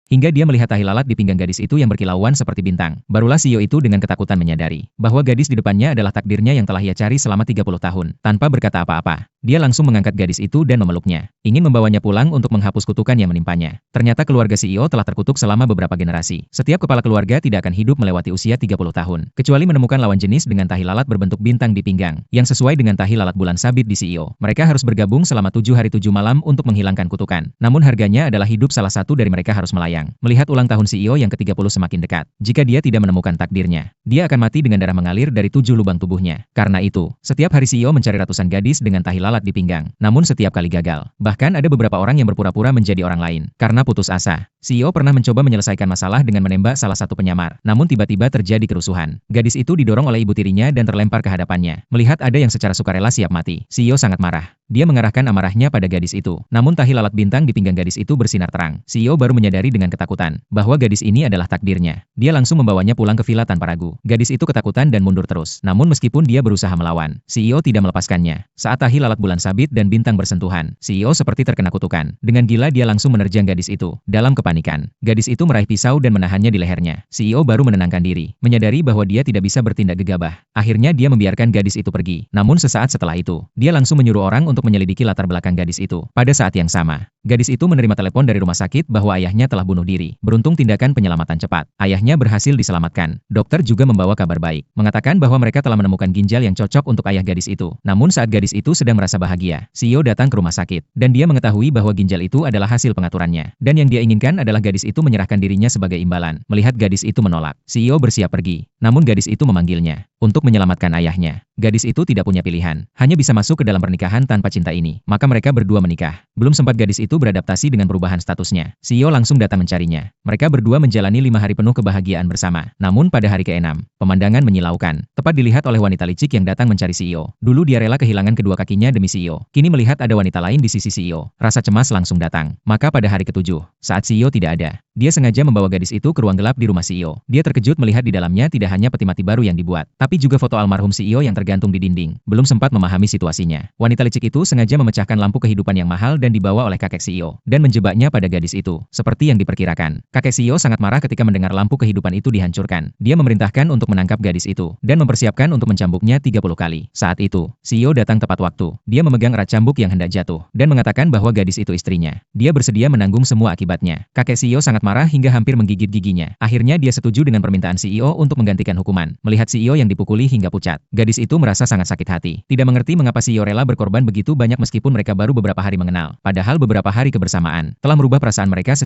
hingga dia melihat tahi lalat di pinggang gadis itu yang berkilauan seperti bintang. Barulah CEO itu dengan ketakutan menyadari bahwa gadis di depannya adalah takdirnya yang telah ia cari selama 30 tahun. Tanpa berkata apa-apa, dia langsung mengangkat gadis itu dan memeluknya, ingin membawanya pulang untuk menghapus kutukan yang menimpanya. Ternyata keluarga CEO telah terkutuk selama beberapa generasi. Setiap kepala keluarga tidak akan hidup melewati usia 30 tahun, kecuali menemukan lawan jenis dengan tahi lalat berbentuk bintang di pinggang, yang sesuai dengan tahi lalat bulan sabit di CEO. Mereka harus bergabung selama 7 hari 7 malam untuk menghilangkan kutukan. Namun harganya adalah hidup salah satu dari mereka harus melayang. Melihat ulang tahun CEO yang ke-30 semakin dekat, jika dia tidak menemukan takdirnya, dia akan mati dengan darah mengalir dari 7 lubang tubuhnya. Karena itu, setiap hari CEO mencari ratusan gadis dengan tahi lalat di pinggang. Namun setiap kali gagal. Bahkan ada beberapa orang yang berpura-pura menjadi orang lain. Karena putus asa, CEO pernah mencoba menyelesaikan masalah dengan menembak salah satu penyamar. Namun tiba-tiba terjadi kerusuhan. Gadis itu didorong oleh ibu tirinya dan terlempar ke hadapannya. Melihat ada yang secara sukarela siap mati, CEO sangat marah. Dia mengarahkan amarahnya pada gadis itu. Namun tahi lalat bintang di pinggang gadis itu bersinar terang. CEO baru menyadari dengan ketakutan bahwa gadis ini adalah takdirnya. Dia langsung membawanya pulang ke villa tanpa ragu. Gadis itu ketakutan dan mundur terus. Namun meskipun dia berusaha melawan, CEO tidak melepaskannya. Saat tahi lalat bulan sabit dan bintang bersentuhan, CEO seperti terkena kutukan. Dengan gila dia langsung menerjang gadis itu. Dalam kepanikan, gadis itu meraih pisau dan menahannya di lehernya. CEO baru menenangkan diri, menyadari bahwa dia tidak bisa bertindak gegabah. Akhirnya dia membiarkan gadis itu pergi. Namun sesaat setelah itu, dia langsung menyuruh orang untuk menyelidiki latar belakang gadis itu. Pada saat yang sama, gadis itu menerima telepon dari rumah sakit bahwa ayahnya telah bunuh diri. Beruntung tindakan penyelamatan cepat. Ayahnya berhasil diselamatkan. Dokter juga membawa kabar baik, mengatakan bahwa mereka telah menemukan ginjal yang cocok untuk ayah gadis itu. Namun saat gadis itu sedang merasa bahagia, CEO datang ke rumah sakit, dan dia mengetahui bahwa ginjal itu adalah hasil pengaturannya. Dan yang dia inginkan adalah gadis itu menyerahkan dirinya sebagai imbalan. Melihat gadis itu menolak, CEO bersiap pergi. Namun gadis itu memanggilnya untuk menyelamatkan ayahnya. Gadis itu tidak punya pilihan, hanya bisa masuk ke dalam pernikahan tanpa cinta ini. Maka mereka berdua menikah. Belum sempat gadis itu beradaptasi dengan perubahan statusnya, CEO langsung datang mencarinya. Mereka berdua menjalani 5 hari penuh kebahagiaan bersama. Namun pada hari ke-6, pemandangan menyilaukan. Tepat dilihat oleh wanita licik yang datang mencari CEO. Dulu dia rela kehilangan kedua kakinya demi CEO. Kini melihat ada wanita lain di sisi CEO. Rasa cemas langsung datang. Maka pada hari ke-7, saat CEO tidak ada, dia sengaja membawa gadis itu ke ruang gelap di rumah CEO. Dia terkejut melihat di dalamnya tidak hanya peti mati baru yang dibuat, tapi juga foto almarhum CEO yang tergantung di dinding. Belum sempat memahami situasinya, wanita licik itu sengaja memecahkan lampu kehidupan yang mahal dan dibawa oleh kakek CEO, dan menjebaknya pada gadis itu, seperti yang diperkirakan. Kakek CEO sangat marah ketika mendengar lampu kehidupan itu dihancurkan. Dia memerintahkan untuk menangkap gadis itu, dan mempersiapkan untuk mencambuknya 30 kali. Saat itu, CEO datang tepat waktu. Dia memegang erat cambuk yang hendak jatuh, dan mengatakan bahwa gadis itu istrinya. Dia bersedia menanggung semua akibatnya. Kakek CEO sangat marah hingga hampir menggigit giginya. Akhirnya dia setuju dengan permintaan CEO untuk menggantikan hukuman. Melihat CEO yang dipukuli hingga pucat, gadis itu merasa sangat sakit hati. Tidak mengerti mengapa CEO rela berkorban begitu banyak meskipun mereka baru beberapa hari mengenal. Padahal beberapa hari kebersamaan telah merubah perasaan mereka